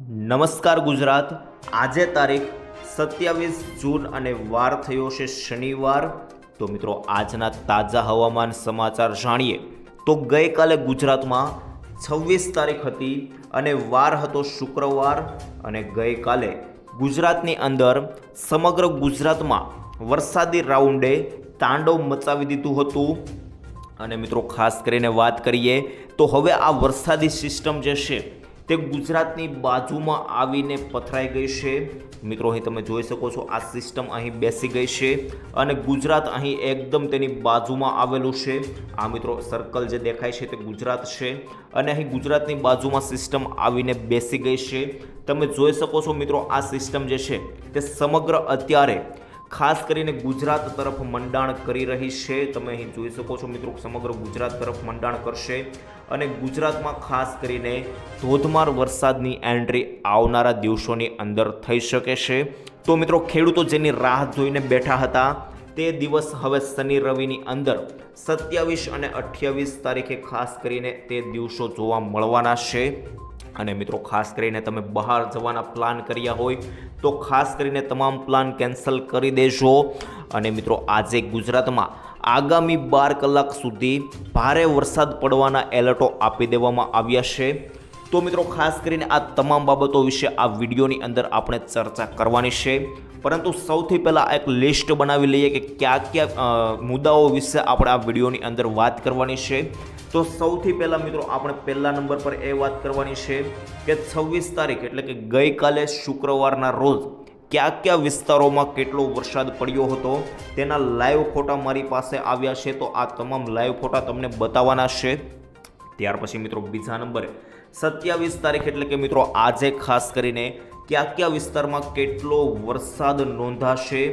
નમસ્કાર ગુજરાત। આજે તારીખ 27 જૂન અને વાર થયો છે શનિવાર। તો મિત્રો આજના તાજા હવામાન સમાચાર જાણીએ તો ગઈકાલે ગુજરાતમાં 26 તારીખ હતી અને વાર હતો શુક્રવાર। અને ગઈકાલે ગુજરાતની અંદર સમગ્ર ગુજરાતમાં વરસાદી રાઉન્ડે તાંડવ મચાવી દીધું હતું। અને મિત્રો ખાસ કરીને વાત કરીએ તો હવે આ વરસાદી સિસ્ટમ જે છે તે ગુજરાતની બાજુમાં આવીને પથરાઈ ગઈ છે। મિત્રો અહીં તમે જોઈ શકો છો, આ સિસ્ટમ અહીં બેસી ગઈ છે અને ગુજરાત અહીં એકદમ તેની બાજુમાં આવેલું છે। આ મિત્રો સર્કલ જે દેખાય છે તે ગુજરાત છે અને અહીં ગુજરાતની બાજુમાં સિસ્ટમ આવીને બેસી ગઈ છે। તમે જોઈ શકો છો મિત્રો, આ સિસ્ટમ જે છે તે સમગ્ર અત્યારે ખાસ કરીને ગુજરાત તરફ મંડાણ કરી રહી છે। તમે અહીં જોઈ શકો છો મિત્રો, સમગ્ર ગુજરાત તરફ મંડાણ કરશે અને ગુજરાતમાં ખાસ કરીને ધોધમાર વરસાદની એન્ટ્રી આવનારા દિવસોની અંદર થઈ શકે છે। તો મિત્રો ખેડૂતો જેની રાહ જોઈને બેઠા હતા તે દિવસ હવે શનિ રવિની અંદર 27 અને 28 તારીખે ખાસ કરીને તે દિવસો જોવા મળવાના છે। અને મિત્રો ખાસ કરીને તમે બહાર જવાના પ્લાન કર્યા હોય તો ખાસ કરીને તમામ પ્લાન કેન્સલ કરી દેજો। અને મિત્રો આજે ગુજરાતમાં આગામી 12 કલાક સુધી ભારે વરસાદ પડવાના એલર્ટો આપી દેવામાં આવ્યા છે। તો મિત્રો ખાસ કરીને આ તમામ બાબતો વિશે આ વિડીયોની અંદર આપણે ચર્ચા કરવાની છે, પરંતુ સૌથી પહેલાં એક લિસ્ટ બનાવી લઈએ કે કયા કયા મુદ્દાઓ વિશે આપણે આ વિડીયોની અંદર વાત કરવાની છે। તો સૌથી પહેલાં મિત્રો આપણે પહેલા નંબર પર એ વાત કરવાની છે કે 26 તારીખ એટલે કે ગઈકાલે શુક્રવારના રોજ કયા કયા વિસ્તારોમાં કેટલો વરસાદ પડ્યો હતો તેના લાઈવ ફોટા મારી પાસે આવ્યા છે। તો આ તમામ લાઈવ ફોટા તમને બતાવવાના છે। ત્યાર પછી મિત્રો બીજા નંબરે 27 તારીખ એટલે કે મિત્રો આજે ખાસ કરીને કયા કયા વિસ્તારમાં કેટલો વરસાદ નોંધાશે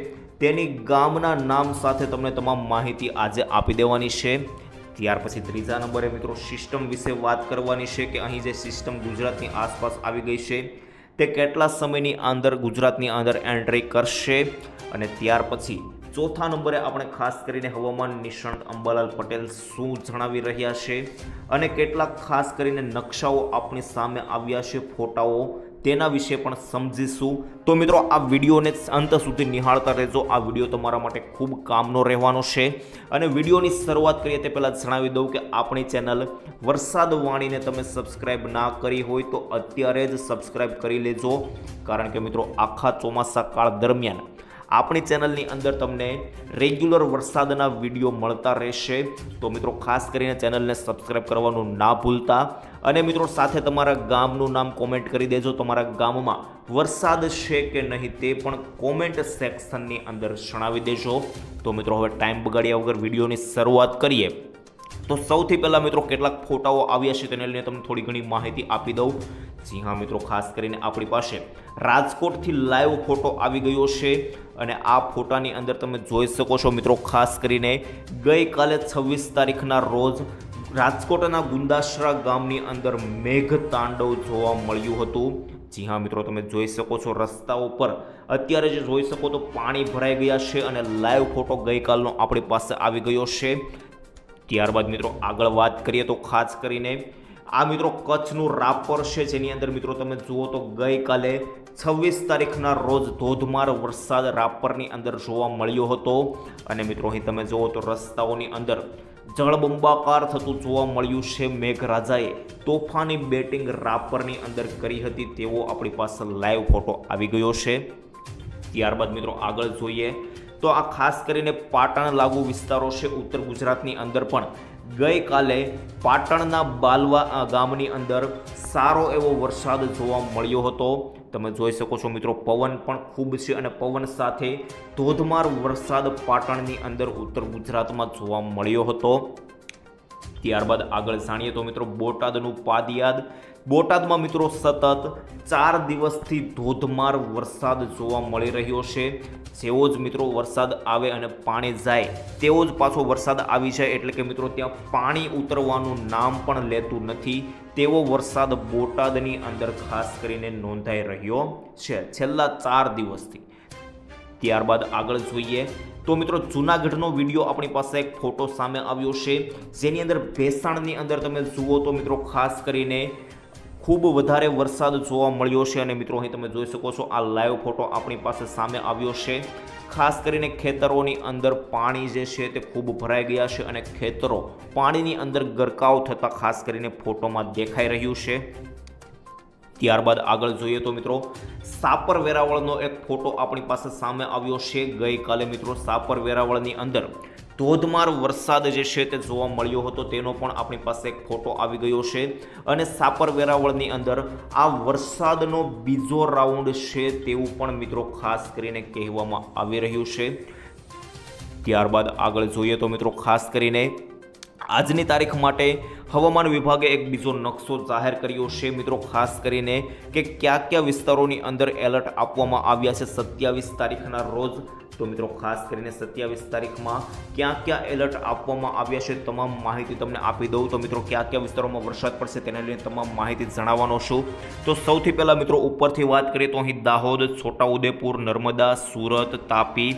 તેની ગામના નામ સાથે તમને તમામ માહિતી આજે આપી દેવાની છે। ત્યાર પછી ત્રીજા નંબરે મિત્રો સિસ્ટમ વિશે વાત કરવાની છે કે અહીં જે સિસ્ટમ ગુજરાતની આસપાસ આવી ગઈ છે તે કેટલા સમયની અંદર ગુજરાતની અંદર એન્ટ્રી કરશે। અને ત્યાર પછી ચોથા નંબરે આપણે ખાસ કરીને હવામાન નિષ્ણાત અંબાલાલ પટેલ શું જણાવી રહ્યા છે અને કેટલાક ખાસ કરીને નકશાઓ આપણી સામે આવ્યા છે, ફોટાઓ, તેના વિશે પણ સમજીશું। તો મિત્રો આ વિડીયોને અંત સુધી નિહાળતા રહેજો। આ વિડીયો તમારા માટે ખૂબ કામનો રહેવાનો છે। અને વિડીયોની શરૂઆત કરીએ તે પહેલાં જણાવી દઉં કે આપણી ચેનલ વરસાદ વાણીને તમે સબસ્ક્રાઈબ ના કરી હોય તો અત્યારે જ સબસ્ક્રાઈબ કરી લેજો, કારણ કે મિત્રો આખા ચોમાસા કાળ દરમિયાન આપણી ચેનલની અંદર તમને રેગ્યુલર વરસાદના વિડીયો મળતા રહેશે। તો મિત્રો ખાસ કરીને ચેનલને સબસ્ક્રાઈબ કરવાનું ના ભૂલતા અને મિત્રો સાથે તમારા ગામનું નામ કોમેન્ટ કરી દેજો। તમારા ગામમાં વરસાદ છે કે નહીં તે પણ કોમેન્ટ સેક્શનની અંદર જણાવી દેજો। તો મિત્રો હવે ટાઈમ બગાડ્યા વગર વિડીયોની શરૂઆત કરીએ તો સૌથી પહેલાં મિત્રો કેટલાક ફોટાઓ આવ્યા છે તેને લઈને તમને થોડી ઘણી માહિતી આપી દઉં। જી હા મિત્રો, ખાસ કરીને આપણી પાસે રાજકોટથી લાઈવ ફોટો આવી ગયો છે અને આ ફોટાની અંદર તમે જોઈ શકો છો મિત્રો, ખાસ કરીને ગઈકાલે 26 તારીખના રોજ રાજકોટના ગુંદાસરા ગામની અંદર મેઘ તાંડવ જોવા મળ્યું હતું। જી હા મિત્રો, તમે જોઈ શકો છો રસ્તાઓ પર અત્યારે જે જોઈ શકો તો પાણી ભરાઈ ગયા છે અને લાઈવ ફોટો ગઈકાલનો આપણી પાસે આવી ગયો છે। ત્યારબાદ મિત્રો આગળ વાત કરીએ તો ખાસ કરીને આ મિત્રો કચ્છનું રાપર છે, જેની અંદર મિત્રો તમે જુઓ તો ગઈકાલે 26 તારીખના રોજ ધોધમાર વરસાદ રાપરની અંદર જોવા મળ્યો હતો। અને મિત્રો અહીં તમે જુઓ તો રસ્તાઓની અંદર જળબંબાકાર થતું જોવા મળ્યું છે। મેઘરાજાએ તોફાની બેટિંગ રાપરની અંદર કરી હતી તેવો આપણી પાસે લાઈવ ફોટો આવી ગયો છે। ત્યારબાદ મિત્રો આગળ જોઈએ તો આ ખાસ કરીને પાટણ લાગુ વિસ્તારો છે ઉત્તર ગુજરાતની અંદર પણ ગઈકાલે પાટણના બાલવા ગામની અંદર સારો એવો વરસાદ જોવા મળ્યો હતો। તમે જોઈ શકો છો મિત્રો, પવન પણ ખૂબ છે અને પવન સાથે ધોધમાર વરસાદ પાટણની અંદર ઉત્તર ગુજરાતમાં જોવા મળ્યો હતો। ત્યારબાદ આગળ જાણીએ તો મિત્રો બોટાદનું પાદિયાદ, બોટાદમાં મિત્રો સતત 4 દિવસથી ધોધમાર વરસાદ જોવા મળી રહ્યો છે। જેવો જ મિત્રો વરસાદ આવે અને પાણી જાય તેવો જ પાછો વરસાદ આવી જાય, એટલે કે મિત્રો ત્યાં પાણી ઉતરવાનું નામ પણ લેતું નથી તેવો વરસાદ બોટાદની અંદર ખાસ કરીને નોંધાઈ રહ્યો છે છેલ્લા 4 દિવસથી। ત્યારબાદ આગળ જોઈએ તો મિત્રો જૂનાગઢનો વિડીયો આપણી પાસે એક ફોટો સામે આવ્યો છે, જેની અંદર ભેસાણની અંદર તમે જુઓ તો મિત્રો ખાસ કરીને ખૂબ વધારે વરસાદ જોવા મળ્યો છે અને મિત્રો અહીં તમે જોઈ શકો છો આ લાઈવ ફોટો આપણી પાસે સામે આવ્યો છે। ખાસ કરીને ખેતરોની અંદર પાણી જે છે તે ખૂબ ભરાઈ ગયા છે અને ખેતરો પાણીની અંદર ગરકાવ થતાં ખાસ કરીને ફોટોમાં દેખાઈ રહ્યું છે। ત્યારબાદ આગળ જોઈએ તો મિત્રો સાપર વેરાવળનો એક ફોટો આપણી પાસે સામે આવ્યો છે। ગઈકાલે મિત્રો સાપર વેરાવળની અંદર ધોધમાર વરસાદ જે છે તે જોવા મળ્યો હતો, તેનો પણ આપણી પાસે એક ફોટો આવી ગયો છે અને સાપર વેરાવળની અંદર આ વરસાદનો બીજો રાઉન્ડ છે તેવું પણ મિત્રો ખાસ કરીને કહેવામાં આવી રહ્યું છે। ત્યારબાદ આગળ જોઈએ તો મિત્રો ખાસ કરીને આજની તારીખ માટે હવામાન વિભાગે એક બીજો નકશો જાહેર કર્યો છે મિત્રો, ખાસ કરીને કે કયા કયા વિસ્તારોની અંદર એલર્ટ આપવામાં આવ્યા છે 27 તારીખના રોજ। તો મિત્રો ખાસ કરીને 27 તારીખમાં ક્યાં ક્યાં એલર્ટ આપવામાં આવ્યા છે તમામ માહિતી તમને આપી દઉં। તો મિત્રો કયા કયા વિસ્તારોમાં વરસાદ પડશે તેને લઈને તમામ માહિતી જણાવવાનો છું। તો સૌથી પહેલાં મિત્રો ઉપરથી વાત કરીએ તો અહીં દાહોદ, છોટાઉદેપુર, નર્મદા, સુરત, તાપી,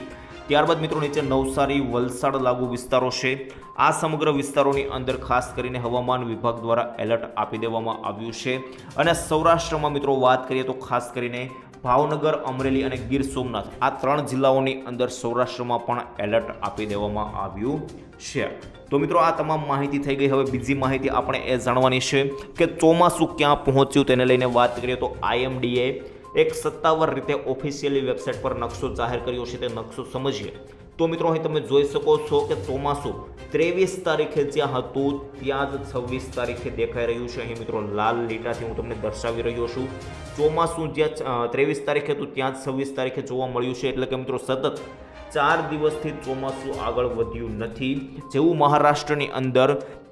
ત્યારબાદ મિત્રો નીચે નવસારી, વલસાડ લાગુ વિસ્તારો છે। આ સમગ્ર વિસ્તારોની અંદર ખાસ કરીને હવામાન વિભાગ દ્વારા એલર્ટ આપી દેવામાં આવ્યું છે અને સૌરાષ્ટ્રમાં મિત્રો વાત કરીએ તો ખાસ કરીને ભાવનગર, અમરેલી અને ગીર સોમનાથ આ 3 જિલ્લાઓની અંદર સૌરાષ્ટ્રમાં પણ એલર્ટ આપી દેવામાં આવ્યું છે। તો મિત્રો આ તમામ માહિતી થઈ ગઈ। હવે બીજી માહિતી આપણે એ જાણવાની છે કે ચોમાસું ક્યાં પહોંચ્યું તેને લઈને વાત કરીએ તો IMDએ એક સત્તાવાર રીતે ઓફિશિયલી વેબસાઇટ પર નકશો જાહેર કર્યો છે, તે નકશો સમજીએ। તો મિત્રો અહીં તમે જોઈ શકો છો કે ચોમાસું 23 તારીખે જ્યાં હતું ત્યાં જ 26 તારીખે દેખાઈ રહ્યું છે। અહીં મિત્રો લાલ લીટાથી હું તમને દર્શાવી રહ્યો છું। ચોમાસું જ્યાં 23 તારીખે હતું ત્યાં જ 26 તારીખે જોવા મળ્યું છે, એટલે કે મિત્રો સતત 4 દિવસથી ચોમાસું આગળ વધ્યું નથી। જેવું મહારાષ્ટ્રની અંદર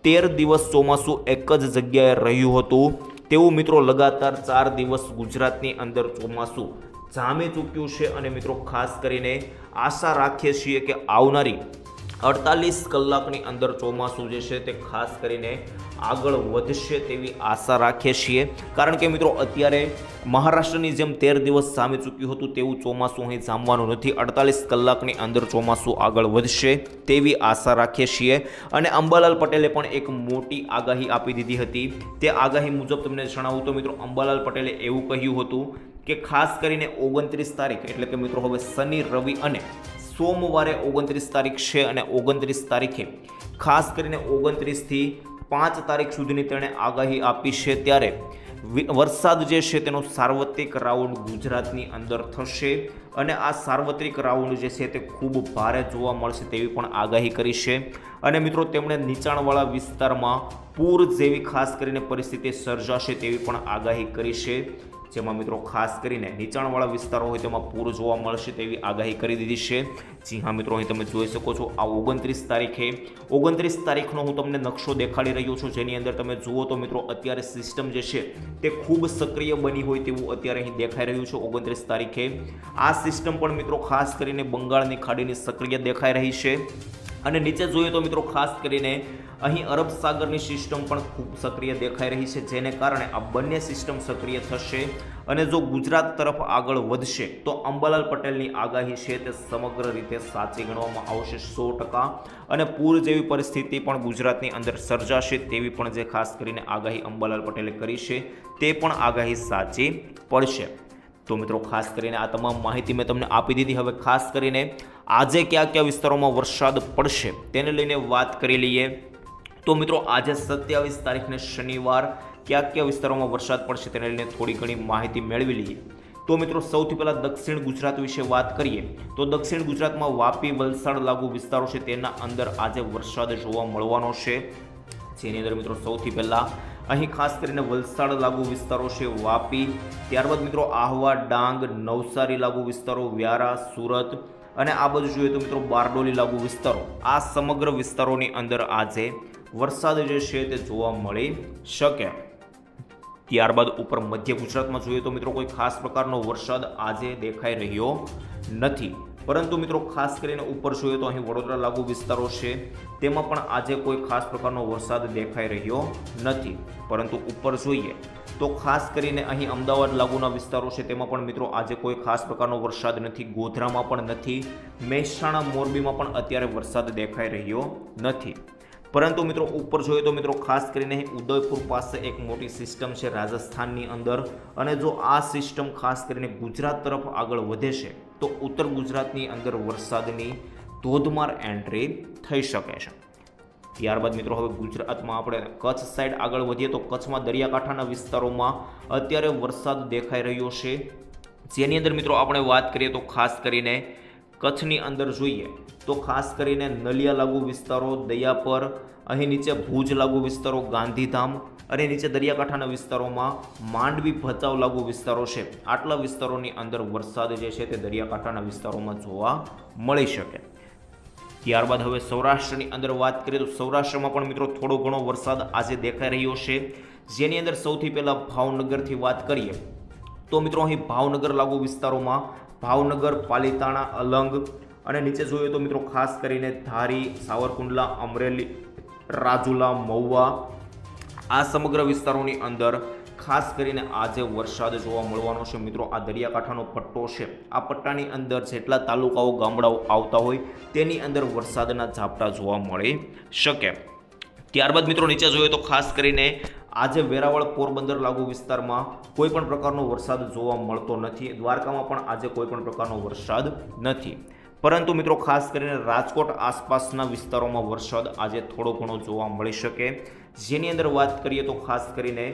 13 દિવસ ચોમાસું એક જ જગ્યાએ રહ્યું હતું, તેવું મિત્રો લગાતાર 4 દિવસ ગુજરાતની અંદર ચોમાસું જામી ચૂક્યું છે અને મિત્રો ખાસ કરીને આશા રાખીએ છીએ કે આવનારી 48 કલાકની અંદર ચોમાસું જે છે તે ખાસ કરીને આગળ વધશે તેવી આશા રાખીએ છીએ। કારણ કે મિત્રો અત્યારે મહારાષ્ટ્રની જેમ 13 દિવસ જામી ચૂક્યું હતું તેવું ચોમાસું અહીં જામવાનું નથી। 48 કલાકની અંદર ચોમાસું આગળ વધશે તેવી આશા રાખીએ છીએ અને અંબાલાલ પટેલે પણ એક મોટી આગાહી આપી દીધી હતી। તે આગાહી મુજબ તમને જણાવું તો મિત્રો અંબાલાલ પટેલે એવું કહ્યું હતું કે ખાસ કરીને 29 તારીખ એટલે કે મિત્રો હવે શનિ, રવિ અને સોમવારે 29 તારીખ છે અને 29 તારીખે ખાસ કરીને 29 થી 5 તારીખ સુધીની તેણે આગાહી આપી છે। ત્યારે વરસાદ જે છે તેનો સાર્વત્રિક રાઉન્ડ ગુજરાતની અંદર થશે અને આ સાર્વત્રિક રાઉન્ડ જે છે તે ખૂબ ભારે જોવા મળશે તેવી પણ આગાહી કરી છે અને મિત્રો તેમણે નીચાણવાળા વિસ્તારમાં પૂર જેવી ખાસ કરીને પરિસ્થિતિ સર્જાશે તેવી પણ આગાહી કરી છે। જેમાં મિત્રો ખાસ કરીને નીચાણવાળા વિસ્તારો હોય તેમાં પૂર જોવા મળશે તેવી આગાહી કરી દીધી છે। જી હા મિત્રો અહીં તમે જોઈ શકો છો આ 29 તારીખનો હું તમને નકશો દેખાડી રહ્યો છું, જેની અંદર તમે જુઓ તો મિત્રો અત્યારે સિસ્ટમ જે છે તે ખૂબ સક્રિય બની હોય તેવું અત્યારે અહીં દેખાઈ રહ્યું છે। 29 તારીખે આ સિસ્ટમ પણ મિત્રો ખાસ કરીને બંગાળની ખાડીની સક્રિય દેખાઈ રહી છે અને નીચે જોઈએ તો મિત્રો ખાસ કરીને અહીં અરબ સાગરની સિસ્ટમ પણ ખૂબ સક્રિય દેખાઈ રહી છે, જેને કારણે આ બંને સિસ્ટમ સક્રિય થશે અને જો ગુજરાત તરફ આગળ વધશે તો અંબાલાલ પટેલની આગાહી છે તે સમગ્ર રીતે સાચી ગણવામાં આવશે 100% અને પૂર જેવી પરિસ્થિતિ પણ ગુજરાતની અંદર સર્જાશે તેવી પણ જે ખાસ કરીને આગાહી અંબાલાલ પટેલે કરી છે તે પણ આગાહી સાચી પડશે। તો મિત્રો ખાસ કરીને આ તમામ માહિતી મેં તમને આપી દીધી। હવે ખાસ કરીને આજે કયા કયા વિસ્તારોમાં વરસાદ પડશે તેને લઈને વાત કરી લઈએ। તો મિત્રો આજે 27 તારીખને શનિવાર કયા કયા વિસ્તારોમાં વરસાદ પડશે તેને લઈને થોડી ઘણી માહિતી મેળવી લઈએ। તો મિત્રો સૌથી પહેલાં દક્ષિણ ગુજરાત વિશે વાત કરીએ તો દક્ષિણ ગુજરાતમાં વાપી, વલસાડ લાગુ વિસ્તારો છે તેના અંદર આજે વરસાદ જોવા મળવાનો છે, જેની અંદર મિત્રો સૌથી પહેલાં અહીં ખાસ કરીને વલસાડ લાગુ વિસ્તારો છે, વાપી, ત્યારબાદ મિત્રો આહવા, ડાંગ, નવસારી લાગુ વિસ્તારો, વ્યારા, સુરત અને આ બાજુ જોઈએ તો મિત્રો બારડોલી લાગુ વિસ્તારો, આ સમગ્ર વિસ્તારોની અંદર આજે વરસાદ જે છે તે જોવા મળી શકે। ત્યારબાદ ઉપર મધ્ય ગુજરાતમાં જોઈએ તો મિત્રો કોઈ ખાસ પ્રકારનો વરસાદ આજે દેખાઈ રહ્યો નથી, પરંતુ મિત્રો ખાસ કરીને ઉપર જોઈએ તો અહીં વડોદરા લાગુ વિસ્તારો છે તેમાં પણ આજે કોઈ ખાસ પ્રકારનો વરસાદ દેખાઈ રહ્યો નથી। પરંતુ ઉપર જોઈએ તો ખાસ કરીને અહીં અમદાવાદ લાગુના વિસ્તારો છે તેમાં પણ મિત્રો આજે કોઈ ખાસ પ્રકારનો વરસાદ નથી, ગોધરામાં પણ નથી, મહેસાણા, મોરબીમાં પણ અત્યારે વરસાદ દેખાઈ રહ્યો નથી। પરંતુ મિત્રો ઉપર જોઈએ તો મિત્રો ખાસ કરીને ઉદયપુર પાસે એક મોટી સિસ્ટમ છે રાજસ્થાનની અંદર, અને જો આ સિસ્ટમ ખાસ કરીને ગુજરાત તરફ આગળ વધે છે તો ઉત્તર ગુજરાતની અંદર વરસાદની ધોધમાર એન્ટ્રી થઈ શકે છે. ત્યારબાદ મિત્રો હવે ગુજરાતમાં આપણે કચ્છ સાઈડ આગળ વધીએ તો કચ્છમાં દરિયાકાંઠાના વિસ્તારોમાં અત્યારે વરસાદ દેખાઈ રહ્યો છે, જેની અંદર મિત્રો આપણે વાત કરીએ તો ખાસ કરીને કચ્છની અંદર જોઈએ તો ખાસ કરીને નલિયા લાગુ વિસ્તારો, દયાપર, અહીં નીચે ભુજ લાગુ વિસ્તારો, ગાંધીધામ, અને નીચે દરિયાકાંઠાના વિસ્તારોમાં માંડવી, ભચાઉ લાગુ વિસ્તારો છે. આટલા વિસ્તારોની અંદર વરસાદ જે છે તે દરિયાકાંઠાના વિસ્તારોમાં જોવા મળી શકે. ત્યારબાદ હવે સૌરાષ્ટ્રની અંદર વાત કરીએ તો સૌરાષ્ટ્રમાં પણ મિત્રો થોડો ઘણો વરસાદ આજે દેખાઈ રહ્યો છે, જેની અંદર સૌથી પહેલાં ભાવનગરથી વાત કરીએ તો મિત્રો અહીં ભાવનગર લાગુ વિસ્તારોમાં ભાવનગર, પાલીતાણા, અલંગ, અને નીચે જોઈએ તો મિત્રો ખાસ કરીને ધારી, સાવરકુંડલા, અમરેલી, રાજુલા, મહુવા, આ સમગ્ર વિસ્તારોની અંદર ખાસ કરીને આજે વરસાદ જોવા મળવાનો છે. મિત્રો આ દરિયાકાંઠાનો પટ્ટો છે, આ પટ્ટાની અંદર જેટલા તાલુકાઓ, ગામડાઓ આવતા હોય તેની અંદર વરસાદના ઝાપટા જોવા મળી શકે. ત્યારબાદ મિત્રો નીચે જોઈએ તો ખાસ કરીને આજે વેરાવળ, પોરબંદર લાગુ વિસ્તારમાં કોઈ પણ પ્રકારનો વરસાદ જોવા મળતો નથી. દ્વારકામાં પણ આજે કોઈ પણ પ્રકારનો વરસાદ નથી, પરંતુ મિત્રો ખાસ કરીને રાજકોટ આસપાસના વિસ્તારોમાં વરસાદ આજે થોડો ઘણો જોવા મળી શકે. જેની અંદર વાત કરીએ તો ખાસ કરીને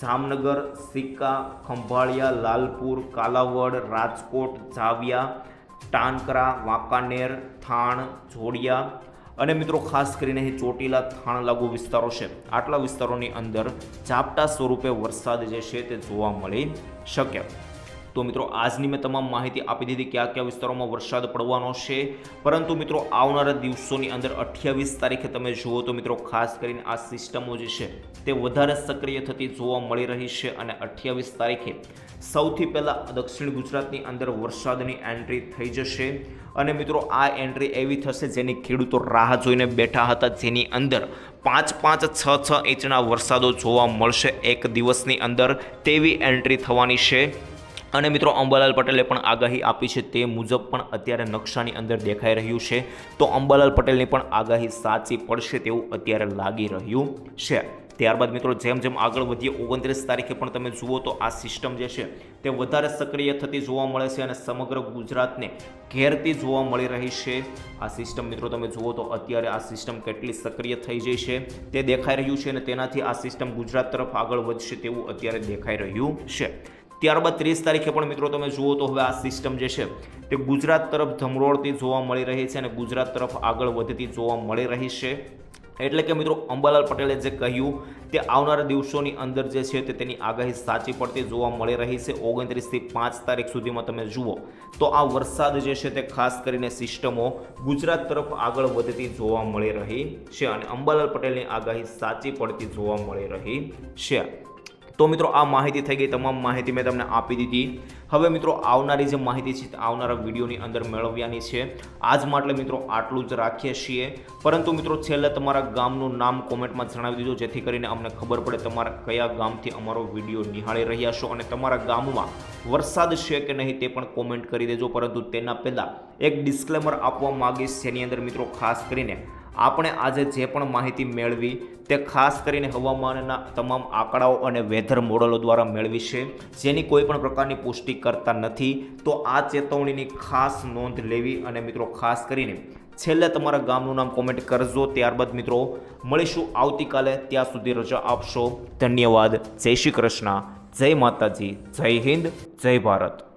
જામનગર, સિક્કા, ખંભાળિયા, લાલપુર, કાલાવડ, રાજકોટ, ઝાવિયા, ટાંકરા, વાંકાનેર, થાણ, જોડિયા, અને મિત્રો ખાસ કરીને અહીં ચોટીલા, થાણ લાગુ વિસ્તારો છે. આટલા વિસ્તારોની અંદર ઝાપટા સ્વરૂપે વરસાદ જે છે તે જોવા મળી શકે. તો મિત્રો આજની મેં તમામ માહિતી આપી દીધી કયા કયા વિસ્તારોમાં વરસાદ પડવાનો છે, પરંતુ મિત્રો આવનારા દિવસોની અંદર 28 તારીખે તમે જુઓ તો મિત્રો ખાસ કરીને આ સિસ્ટમો જે છે તે વધારે સક્રિય થતી જોવા મળી રહી છે, અને 28 તારીખે સૌથી પહેલાં દક્ષિણ ગુજરાતની અંદર વરસાદની એન્ટ્રી થઈ જશે. અને મિત્રો આ એન્ટ્રી એવી થશે જેની ખેડૂતો રાહ જોઈને બેઠા હતા, જેની અંદર 5-5, 6-6 ઇંચના વરસાદો જોવા મળશે એક દિવસની અંદર, તેવી એન્ટ્રી થવાની છે. અને મિત્રો અંબાલાલ પટેલે પણ આગાહી આપી છે, તે મુજબ પણ અત્યારે નકશાની અંદર દેખાઈ રહ્યું છે. તો અંબાલાલ પટેલની પણ આગાહી સાચી પડશે તેવું અત્યારે લાગી રહ્યું છે. ત્યારબાદ મિત્રો જેમ જેમ આગળ વધીએ 29 તારીખે પણ તમે જુઓ તો આ સિસ્ટમ જે છે તે વધારે સક્રિય થતી જોવા મળે છે, અને સમગ્ર ગુજરાતને ઘેરતી જોવા મળી રહી છે આ સિસ્ટમ. મિત્રો તમે જુઓ તો અત્યારે આ સિસ્ટમ કેટલી સક્રિય થઈ જઈ છે તે દેખાઈ રહ્યું છે, અને તેનાથી આ સિસ્ટમ ગુજરાત તરફ આગળ વધશે તેવું અત્યારે દેખાઈ રહ્યું છે. ત્યારબાદ 30 તારીખે પણ મિત્રો તમે જુઓ તો હવે આ સિસ્ટમ જે છે તે ગુજરાત તરફ ધમરોળતી જોવા મળી રહી છે, અને ગુજરાત તરફ આગળ વધતી જોવા મળી રહી છે. એટલે કે મિત્રો અંબાલાલ પટેલે જે કહ્યું તે આવનારા દિવસોની અંદર જે છે તે તેની આગાહી સાચી પડતી જોવા મળી રહી છે. 29 થી 5 તારીખ સુધીમાં તમે જુઓ તો આ વરસાદ જે છે તે ખાસ કરીને સિસ્ટમો ગુજરાત તરફ આગળ વધતી જોવા મળી રહી છે, અને અંબાલાલ પટેલની આગાહી સાચી પડતી જોવા મળી રહી છે. તો મિત્રો આ માહિતી થઈ ગઈ, તમામ માહિતી મેં તમને આપી દીધી. હવે મિત્રો આવનારી જે માહિતી છે આવનારા વિડીયોની અંદર મેળવવાની છે. આજ માટે મિત્રો આટલું જ રાખીએ છીએ, પરંતુ મિત્રો છેલ્લે તમારા ગામનું નામ કોમેન્ટમાં જણાવી દીધું, જેથી કરીને અમને ખબર પડે તમારા કયા ગામથી અમારો વિડીયો નિહાળી રહ્યા છો, અને તમારા ગામમાં વરસાદ છે કે નહીં તે પણ કોમેન્ટ કરી દેજો. પરંતુ તેના પહેલાં એક ડિસ્ક્લેમર આપવા માગીશ, જેની અંદર મિત્રો ખાસ કરીને આપણે આજે જે પણ માહિતી મેળવી તે ખાસ કરીને હવામાનના તમામ આંકડાઓ અને વેધર મોડલો દ્વારા મેળવી છે, જેની કોઈ પણ પ્રકારની પુષ્ટિ કરતા નથી. તો આ ચેતવણીની ખાસ નોંધ લેવી, અને મિત્રો ખાસ કરીને છેલ્લે તમારા ગામનું નામ કોમેન્ટ કરજો. ત્યારબાદ મિત્રો મળીશું આવતીકાલે, ત્યાં સુધી રજા આપશો. ધન્યવાદ. જય શ્રી કૃષ્ણ, જય માતાજી, જય હિન્દ, જય ભારત.